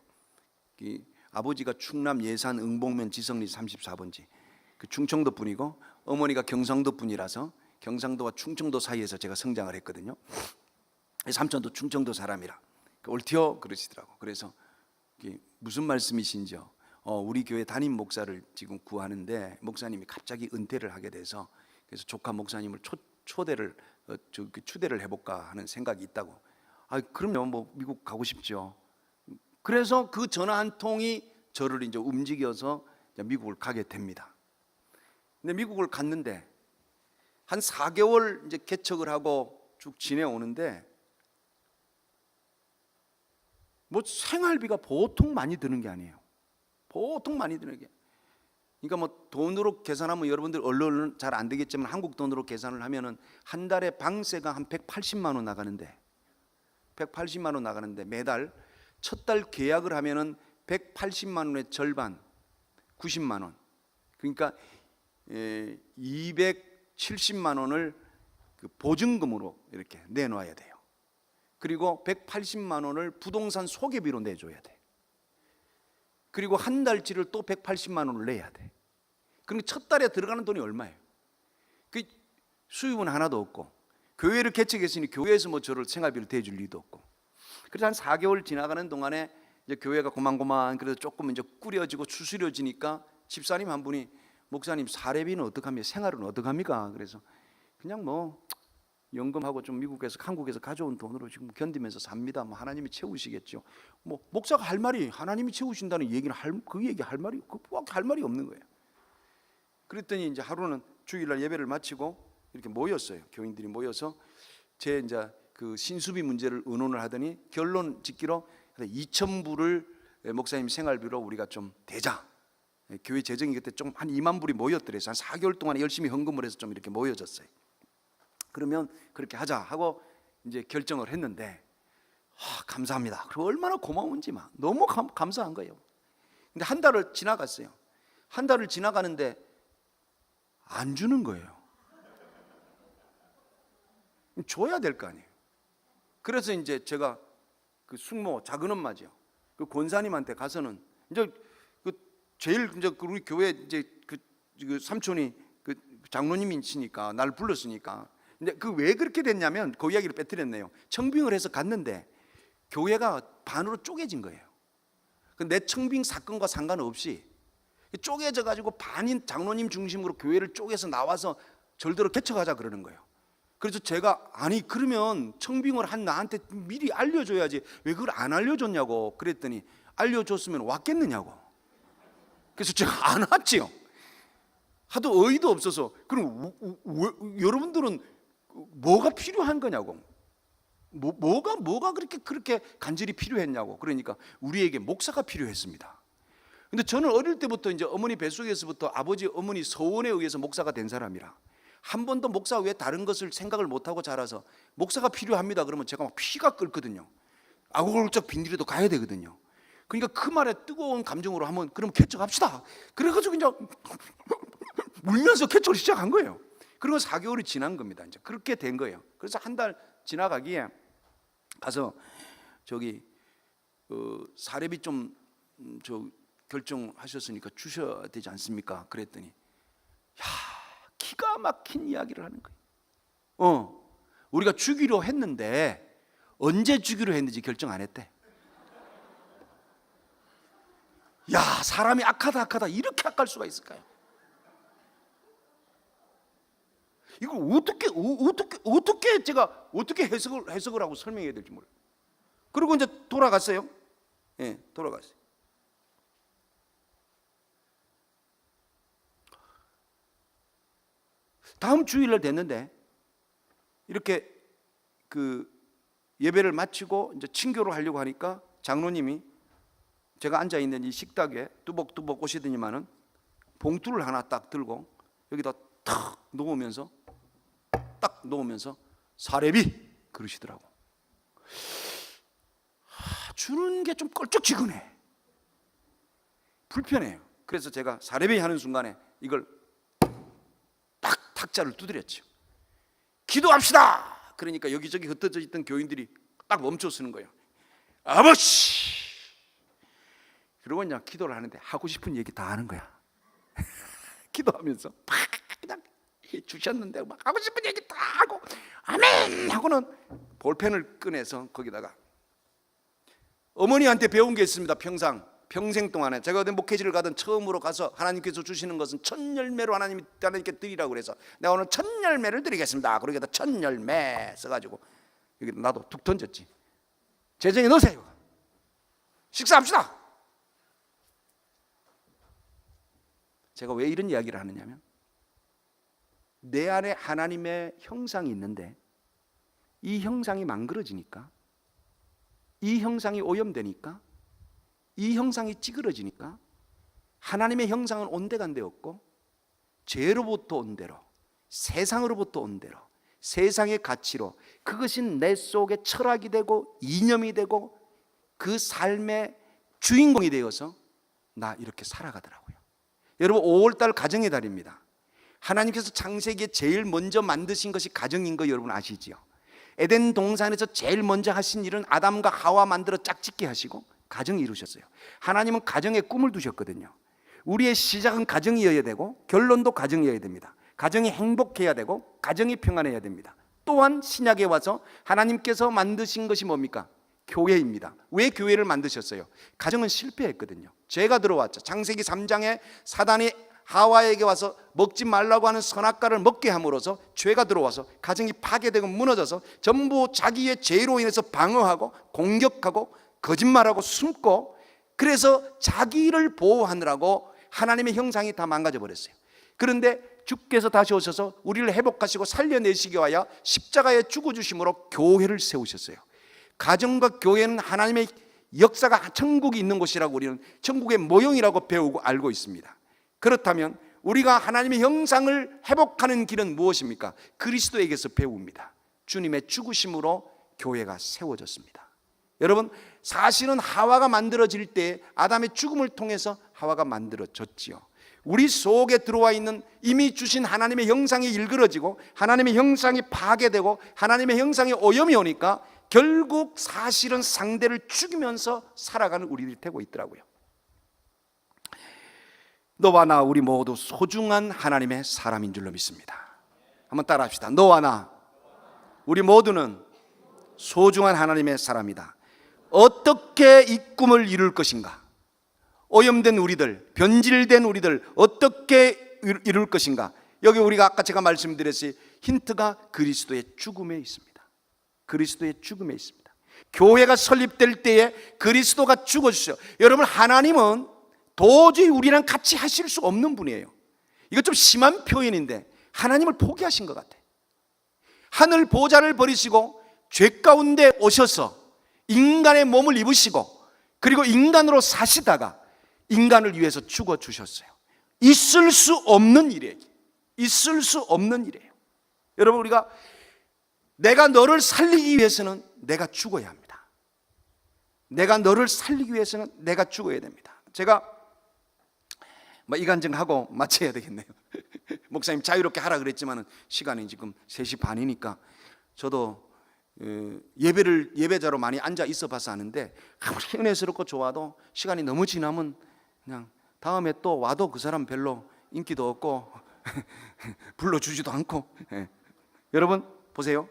아버지가 충남 예산 응봉면 지성리 34번지 그 충청도 분이고, 어머니가 경상도 분이라서 경상도와 충청도 사이에서 제가 성장을 했거든요. 삼촌도 충청도 사람이라 올티어 그러시더라고. 그래서 무슨 말씀이신지요? 우리 교회 담임 목사를 지금 구하는데 목사님이 갑자기 은퇴를 하게 돼서 그래서 조카 목사님을 초대를 추대를 해볼까 하는 생각이 있다고. 그럼요, 뭐 미국 가고 싶죠. 그래서 그 전화 한 통이 저를 이제 움직여서 미국을 가게 됩니다. 근데 미국을 갔는데 한 4개월 이제 개척을 하고 쭉 지내오는데 뭐 생활비가 보통 많이 드는 게 아니에요. 보통 많이 드는 게. 그러니까 뭐 돈으로 계산하면 여러분들 얼른 잘 안 되겠지만 한국 돈으로 계산을 하면은 한 달에 방세가 한 180만 원 나가는데 180만 원 나가는데 매달 첫 달 계약을 하면은 180만 원의 절반 90만 원. 그러니까 270만 원을 그 보증금으로 이렇게 내놔야 돼요. 그리고 180만 원을 부동산 소개비로 내줘야 돼. 그리고 한 달치를 또 180만 원을 내야 돼. 그러니까 첫 달에 들어가는 돈이 얼마예요? 그 수입은 하나도 없고 교회를 개척했으니 교회에서 뭐 저를 생활비를 대줄 리도 없고. 그래서 한 4개월 지나가는 동안에 이제 교회가 고만고만 그래도 조금 이제 꾸려지고 추스려지니까 집사님 한 분이 목사님 사례비는 어떡합니까? 생활은 어떡합니까? 그래서 그냥 뭐 연금하고 좀 미국에서 한국에서 가져온 돈으로 지금 견디면서 삽니다. 뭐 하나님이 채우시겠죠. 뭐 목사가 할 말이 하나님이 채우신다는 얘기는 그 얘기 할 말이 없는 거예요. 그랬더니 이제 하루는 주일날 예배를 마치고 이렇게 모였어요. 교인들이 모여서 제 이제 그 신수비 문제를 의논을 하더니 결론 짓기로 2,000불을 목사님 생활비로 우리가 좀 대자. 교회 재정이 그때 좀 한 2만 불이 모였더래서 한 4개월 동안 열심히 헌금을 해서 좀 이렇게 모여졌어요. 그러면 그렇게 하자 하고 이제 결정을 했는데 감사합니다. 그리고 얼마나 고마운지 막 너무 감사한 거예요. 근데 한 달을 지나갔어요. 한 달을 지나가는데 안 주는 거예요. 줘야 될 거 아니에요. 그래서 이제 제가 그 숙모 작은 엄마죠. 그 권사님한테 가서는 이제 그 제일 이제 우리 교회 이제 그 삼촌이 그 장로님이시니까 날 불렀으니까. 근데 그 왜 그렇게 됐냐면 그 이야기를 빼뜨렸네요. 청빙을 해서 갔는데 교회가 반으로 쪼개진 거예요. 내 청빙 사건과 상관없이 쪼개져 가지고 반인 장로님 중심으로 교회를 쪼개서 나와서 절대로 개척하자 그러는 거예요. 그래서 제가 아니 그러면 청빙을 한 나한테 미리 알려줘야지 왜 그걸 안 알려줬냐고 그랬더니 알려줬으면 왔겠느냐고. 그래서 제가 안 왔지요. 하도 어이도 없어서. 그럼 여러분들은 뭐가 필요한 거냐고. 뭐가 그렇게 간절히 필요했냐고. 그러니까 우리에게 목사가 필요했습니다. 근데 저는 어릴 때부터 이제 어머니 뱃속에서부터 아버지 어머니 서원에 의해서 목사가 된 사람이라 한 번도 목사 외에 다른 것을 생각을 못하고 자라서 목사가 필요합니다 그러면 제가 막 피가 끓거든요. 아골골짝 빈들에도 가야 되거든요. 그러니까 그 말에 뜨거운 감정으로 하면 그럼 개척합시다. 그래가지고 이제 울면서 개척을 시작한 거예요. 그리고 4개월이 지난 겁니다. 이제 그렇게 된 거예요. 그래서 한 달 지나가기에 가서 저기 사례비 좀 결정하셨으니까 주셔야 되지 않습니까? 그랬더니 기가 막힌 이야기를 하는 거예요. 우리가 주기로 했는데 언제 주기로 했는지 결정 안 했대. 야, 사람이 악하다 이렇게 악할 수가 있을까요? 이걸 어떻게 제가 어떻게 해석을 하고 설명해야 될지 모르겠어요. 그리고 이제 돌아갔어요. 예, 돌아갔어요. 다음 주일날 됐는데 이렇게 그 예배를 마치고 이제 친교를 하려고 하니까 장로님이 제가 앉아 있는 이 식탁에 뚜벅뚜벅 오시더니만은 봉투를 하나 딱 들고 여기다 탁 놓으면서 사례비 그러시더라고. 주는 게 좀 껄쩍지근해. 불편해요. 그래서 제가 사례비 하는 순간에 이걸 딱 탁자를 두드렸죠. 기도합시다. 그러니까 여기저기 흩어져 있던 교인들이 딱 멈춰 서는 거예요. 아버지. 그러고 그냥 기도를 하는데 하고 싶은 얘기 다 하는 거야. 기도하면서 그냥 주셨는데 막 하고 싶은 얘기 다 하고 아멘 하고는 볼펜을 꺼내서 거기다가 어머니한테 배운 게 있습니다. 평상 평생 동안에 제가 어디 목회지를 가든 처음으로 가서 하나님께서 주시는 것은 첫 열매로 하나님께 드리라고 그래서 내가 오늘 첫 열매를 드리겠습니다. 그러기다 첫 열매 써가지고 여기 나도 툭 던졌지. 재정에 넣으세요. 식사합시다. 제가 왜 이런 이야기를 하느냐면 내 안에 하나님의 형상이 있는데 이 형상이 망가져지니까, 이 형상이 오염되니까, 이 형상이 찌그러지니까 하나님의 형상은 온데간데 없고 죄로부터 온 대로, 세상으로부터 온 대로, 세상의 가치로 그것이 내 속에 철학이 되고 이념이 되고 그 삶의 주인공이 되어서 나 이렇게 살아가더라고요. 여러분 5월달 가정의 달입니다. 하나님께서 창세기에 제일 먼저 만드신 것이 가정인 거 여러분 아시지요? 에덴 동산에서 제일 먼저 하신 일은 아담과 하와 만들어 짝짓게 하시고 가정을 이루셨어요. 하나님은 가정에 꿈을 두셨거든요. 우리의 시작은 가정이어야 되고 결론도 가정이어야 됩니다. 가정이 행복해야 되고 가정이 평안해야 됩니다. 또한 신약에 와서 하나님께서 만드신 것이 뭡니까? 교회입니다. 왜 교회를 만드셨어요? 가정은 실패했거든요. 죄가 들어왔죠. 창세기 3장에 사단이 하와에게 와서 먹지 말라고 하는 선악과를 먹게 함으로써 죄가 들어와서 가정이 파괴되고 무너져서 전부 자기의 죄로 인해서 방어하고 공격하고 거짓말하고 숨고, 그래서 자기를 보호하느라고 하나님의 형상이 다 망가져 버렸어요. 그런데 주께서 다시 오셔서 우리를 회복하시고 살려내시기 위하여 십자가에 죽어주심으로 교회를 세우셨어요. 가정과 교회는 하나님의 역사가 천국이 있는 곳이라고 우리는 천국의 모형이라고 배우고 알고 있습니다. 그렇다면 우리가 하나님의 형상을 회복하는 길은 무엇입니까? 그리스도에게서 배웁니다. 주님의 죽으심으로 교회가 세워졌습니다. 여러분, 사실은 하와가 만들어질 때 아담의 죽음을 통해서 하와가 만들어졌지요. 우리 속에 들어와 있는 이미 주신 하나님의 형상이 일그러지고 하나님의 형상이 파괴되고 하나님의 형상에 오염이 오니까 결국 사실은 상대를 죽이면서 살아가는 우리들이 되고 있더라고요. 너와 나 우리 모두 소중한 하나님의 사람인 줄로 믿습니다. 한번 따라합시다. 너와 나 우리 모두는 소중한 하나님의 사람이다. 어떻게 이 꿈을 이룰 것인가? 오염된 우리들, 변질된 우리들 어떻게 이룰 것인가? 여기 우리가 아까 제가 말씀드렸듯이 힌트가 그리스도의 죽음에 있습니다. 그리스도의 죽음에 있습니다. 교회가 설립될 때에 그리스도가 죽어주셔요. 여러분, 하나님은 도저히 우리랑 같이 하실 수 없는 분이에요. 이거 좀 심한 표현인데 하나님을 포기하신 것 같아요. 하늘 보좌를 버리시고 죄 가운데 오셔서 인간의 몸을 입으시고 그리고 인간으로 사시다가 인간을 위해서 죽어주셨어요. 있을 수 없는 일이에요. 있을 수 없는 일이에요. 여러분, 우리가 내가 너를 살리기 위해서는 내가 죽어야 합니다. 내가 너를 살리기 위해서는 내가 죽어야 됩니다. 제가 이간증하고 마쳐야 되겠네요. 목사님 자유롭게 하라 그랬지만 시간이 지금 3시 반이니까 저도 예배자로 많이 앉아 있어 봐서 아는데 아무리 은혜스럽고 좋아도 시간이 너무 지나면 그냥 다음에 또 와도 그 사람 별로 인기도 없고 불러주지도 않고. 여러분 보세요.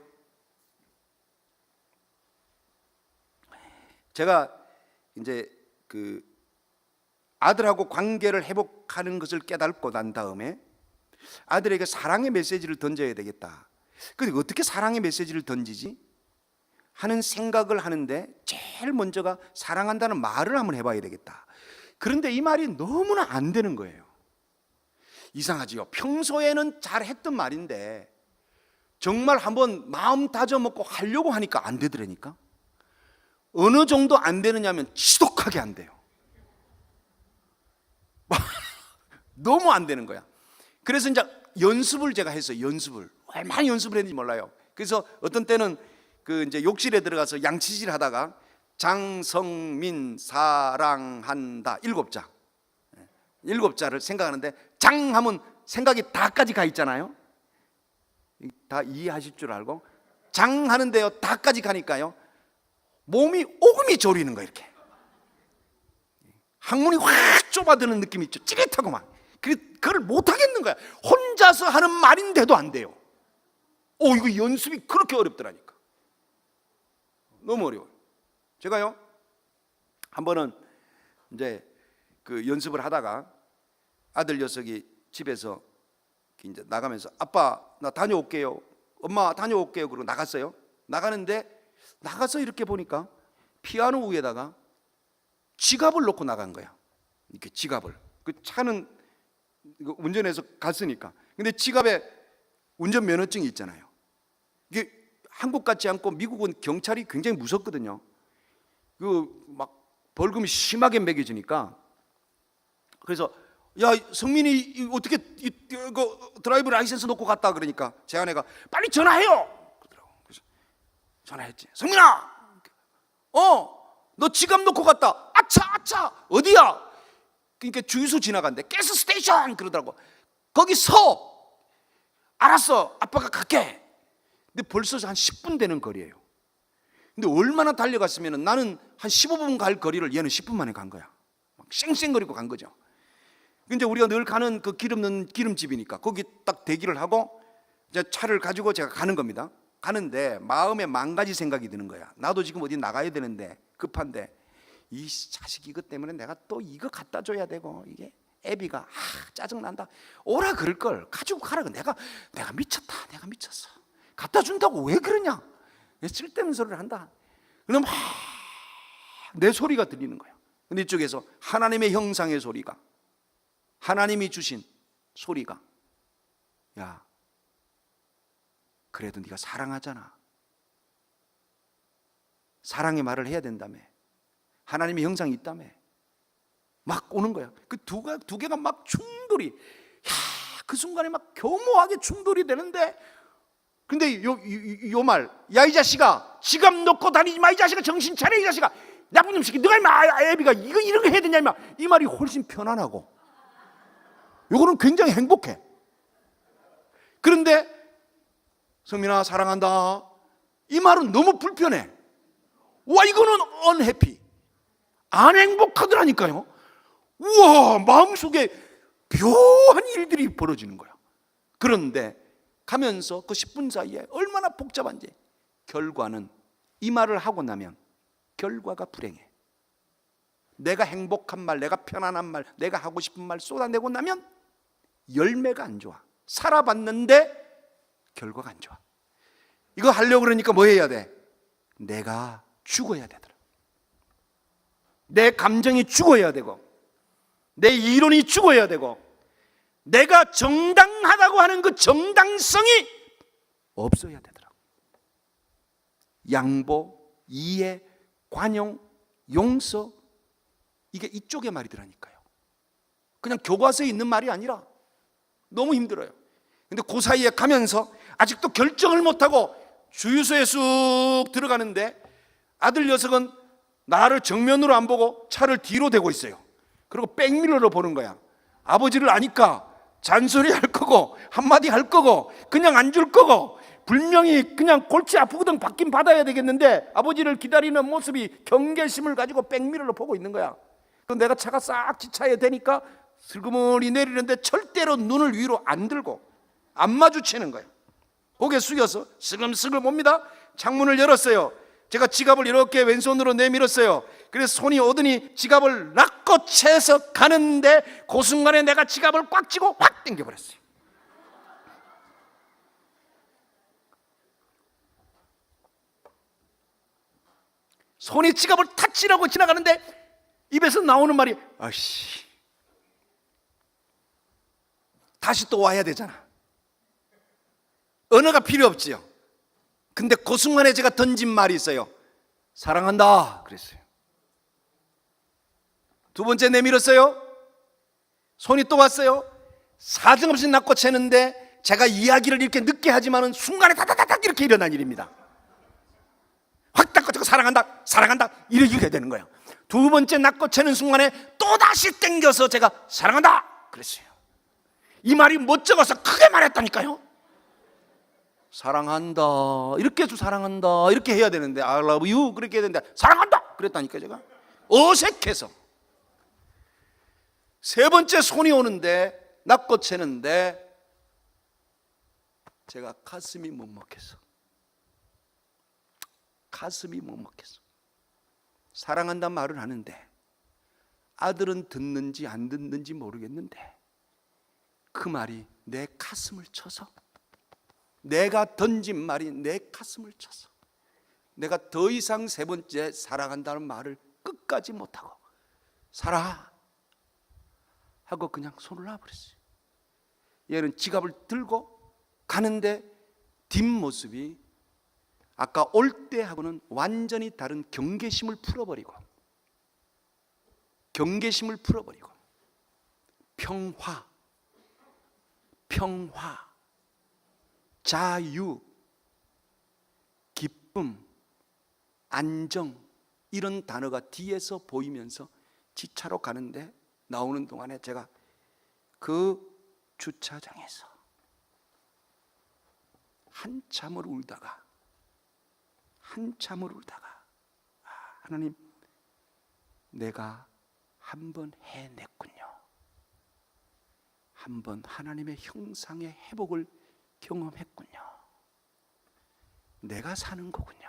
제가 이제 그 아들하고 관계를 회복하는 것을 깨닫고 난 다음에 아들에게 사랑의 메시지를 던져야 되겠다. 근데 어떻게 사랑의 메시지를 던지지? 하는 생각을 하는데 제일 먼저가 사랑한다는 말을 한번 해봐야 되겠다. 그런데 이 말이 너무나 안 되는 거예요. 이상하지요. 평소에는 잘 했던 말인데 정말 한번 마음 다져먹고 하려고 하니까 안 되더라니까. 어느 정도 안 되느냐면 지독하게 안 돼요. 너무 안 되는 거야. 그래서 이제 연습을 제가 했어요. 연습을 얼마나 연습을 했는지 몰라요. 그래서 어떤 때는 그 이제 욕실에 들어가서 양치질 하다가 장성민 사랑한다 7자 7자를 생각하는데 장 하면 생각이 다까지 가 있잖아요. 다 이해하실 줄 알고 장 하는데요 다까지 가니까요 몸이 오금이 저리는 거예요. 이렇게 항문이 확 좁아드는 느낌이 있죠. 찌릿하고 막 그걸 못 하겠는 거야. 혼자서 하는 말인데도 안 돼요. 이거 연습이 그렇게 어렵더라니까. 너무 어려워요. 제가요 한 번은 이제 그 연습을 하다가 아들 녀석이 집에서 이제 나가면서 아빠 나 다녀올게요, 엄마 다녀올게요 그러고 나갔어요. 나가는데 나가서 이렇게 보니까 피아노 위에다가 지갑을 놓고 나간 거야. 이렇게 지갑을, 그 차는 운전해서 갔으니까. 근데 지갑에 운전면허증이 있잖아요. 이게 한국 같지 않고 미국은 경찰이 굉장히 무섭거든요. 그 막 벌금이 심하게 매겨지니까. 그래서 야 성민이 어떻게 이거 드라이브 라이센스 놓고 갔다 그러니까 제 아내가 빨리 전화해요 그러더라고. 그래서 전화했지. 성민아, 너 지갑 놓고 갔다. 아차 어디야? 그러니까 주유소 지나간대. 가스 스테이션 그러더라고. 거기 서. 알았어 아빠가 갈게. 근데 벌써 한 10분 되는 거리예요. 근데 얼마나 달려갔으면 나는 한 15분 갈 거리를 얘는 10분 만에 간 거야. 막 쌩쌩거리고 간 거죠. 근데 우리가 늘 가는 그 기름 넣는 기름집이니까 거기 딱 대기를 하고 이제 차를 가지고 제가 가는 겁니다. 가는데 마음에 만 가지 생각이 드는 거야. 나도 지금 어디 나가야 되는데 급한데 이 자식 이것 때문에 내가 또 이거 갖다 줘야 되고, 이게 애비가 짜증난다. 오라 그럴 걸 가지고 가라고. 내가 미쳤다. 내가 미쳤어. 갖다 준다고 왜 그러냐. 쓸데없는 소리를 한다. 그럼 내 소리가 들리는 거야. 근데 이쪽에서 하나님의 형상의 소리가, 하나님이 주신 소리가, 야 그래도 네가 사랑하잖아. 사랑의 말을 해야 된다며. 하나님의 형상이 있다며. 막 오는 거야. 그 두 개가 막 충돌이, 그 순간에 막 교묘하게 충돌이 되는데, 근데 요 말, 야 이 자식아 지갑 놓고 다니지 마, 이 자식아 정신 차려, 이 자식아 나쁜 놈 새끼, 너가 임마 애비가 이런 거 해야 되냐 임마, 이 말이 훨씬 편안하고 요거는 굉장히 행복해. 그런데 성민아 사랑한다 이 말은 너무 불편해. 와 이거는 언해피, 안 행복하더라니까요. 우와 마음속에 묘한 일들이 벌어지는 거야. 그런데 가면서 그 10분 사이에 얼마나 복잡한지, 결과는 이 말을 하고 나면 결과가 불행해. 내가 행복한 말, 내가 편안한 말, 내가 하고 싶은 말 쏟아내고 나면 열매가 안 좋아. 살아봤는데 결과가 안 좋아. 이거 하려고 그러니까 뭐 해야 돼? 내가 죽어야 되더라. 내 감정이 죽어야 되고, 내 이론이 죽어야 되고, 내가 정당하다고 하는 그 정당성이 없어야 되더라. 양보, 이해, 관용, 용서, 이게 이쪽의 말이더라니까요. 그냥 교과서에 있는 말이 아니라 너무 힘들어요. 근데 그 사이에 가면서 아직도 결정을 못하고 주유소에 쑥 들어가는데 아들 녀석은 나를 정면으로 안 보고 차를 뒤로 대고 있어요. 그리고 백미러로 보는 거야. 아버지를 아니까 잔소리 할 거고 한마디 할 거고 그냥 안 줄 거고, 분명히 그냥 골치 아프거든 받긴 받아야 되겠는데 아버지를 기다리는 모습이 경계심을 가지고 백미러로 보고 있는 거야. 그럼 내가 차가 싹 지차에 대니까 슬그머니 내리는데 절대로 눈을 위로 안 들고 안 마주치는 거예요. 고개 숙여서 슬금슬금 봅니다. 창문을 열었어요. 제가 지갑을 이렇게 왼손으로 내밀었어요. 그래서 손이 오더니 지갑을 낚고 채서 가는데 그 순간에 내가 지갑을 꽉 쥐고 확 당겨버렸어요. 손이 지갑을 탁 쥐라고 지나가는데 입에서 나오는 말이 아씨 다시 또 와야 되잖아. 언어가 필요 없지요. 근데 그 순간에 제가 던진 말이 있어요. 사랑한다 그랬어요. 두 번째 내밀었어요. 손이 또 왔어요. 사정없이 낚고 채는데 제가 이야기를 이렇게 늦게 하지만은 순간에 다다다닥 이렇게 일어난 일입니다. 확 닦고 제가 사랑한다 사랑한다 이렇게 되는 거예요. 두 번째 낚고 채는 순간에 또다시 땡겨서 제가 사랑한다 그랬어요. 이 말이 멋쩍어서 크게 말했다니까요. 사랑한다 이렇게 해서 사랑한다 이렇게 해야 되는데 I love you 그렇게 해야 되는데 사랑한다 그랬다니까. 제가 어색해서 세 번째 손이 오는데 낚고 채는데 제가 가슴이 먹먹해서 사랑한다는 말을 하는데 아들은 듣는지 안 듣는지 모르겠는데 그 말이 내 가슴을 쳐서, 내가 던진 말이 내 가슴을 쳐서 내가 더 이상 세 번째 사랑한다는 말을 끝까지 못하고 살아 하고 그냥 손을 놔버렸어요. 얘는 지갑을 들고 가는데 뒷모습이 아까 올 때하고는 완전히 다른 경계심을 풀어버리고 평화, 자유, 기쁨, 안정, 이런 단어가 뒤에서 보이면서 지차로 가는데 나오는 동안에 제가 그 주차장에서 한참을 울다가 하나님, 내가 한번 해냈군요. 한번 하나님의 형상의 회복을 경험했군요. 내가 사는 거군요.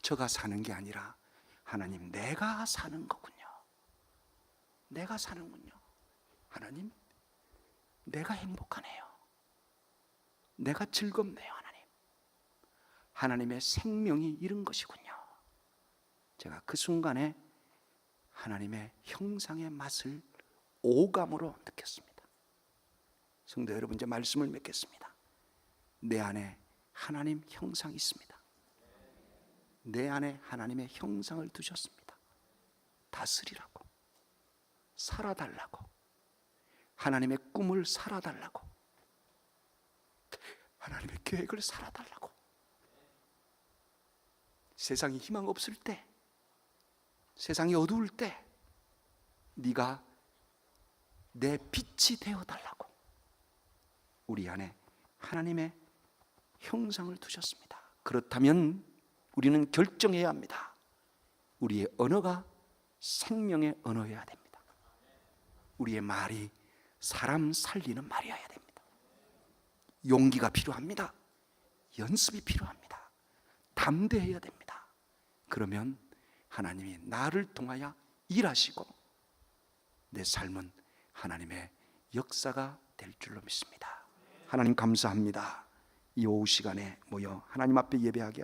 저가 사는 게 아니라 하나님, 내가 사는 거군요. 내가 사는군요. 하나님, 내가 행복하네요. 내가 즐겁네요. 하나님의 생명이 이런 것이군요. 제가 그 순간에 하나님의 형상의 맛을 오감으로 느꼈습니다. 성도 여러분, 이제 말씀을 맺겠습니다. 내 안에 하나님 형상이 있습니다. 내 안에 하나님의 형상을 두셨습니다. 다스리라고, 살아달라고, 하나님의 꿈을 살아달라고, 하나님의 계획을 살아달라고. 세상이 희망 없을 때, 세상이 어두울 때 네가 내 빛이 되어달라고. 우리 안에 하나님의 형상을 두셨습니다. 그렇다면 우리는 결정해야 합니다. 우리의 언어가 생명의 언어여야 됩니다. 우리의 말이 사람 살리는 말이어야 됩니다. 용기가 필요합니다. 연습이 필요합니다. 담대해야 됩니다. 그러면 하나님이 나를 통하여 일하시고 내 삶은 하나님의 역사가 될 줄로 믿습니다. 하나님 감사합니다. 이 오후 시간에 모여 하나님 앞에 예배하게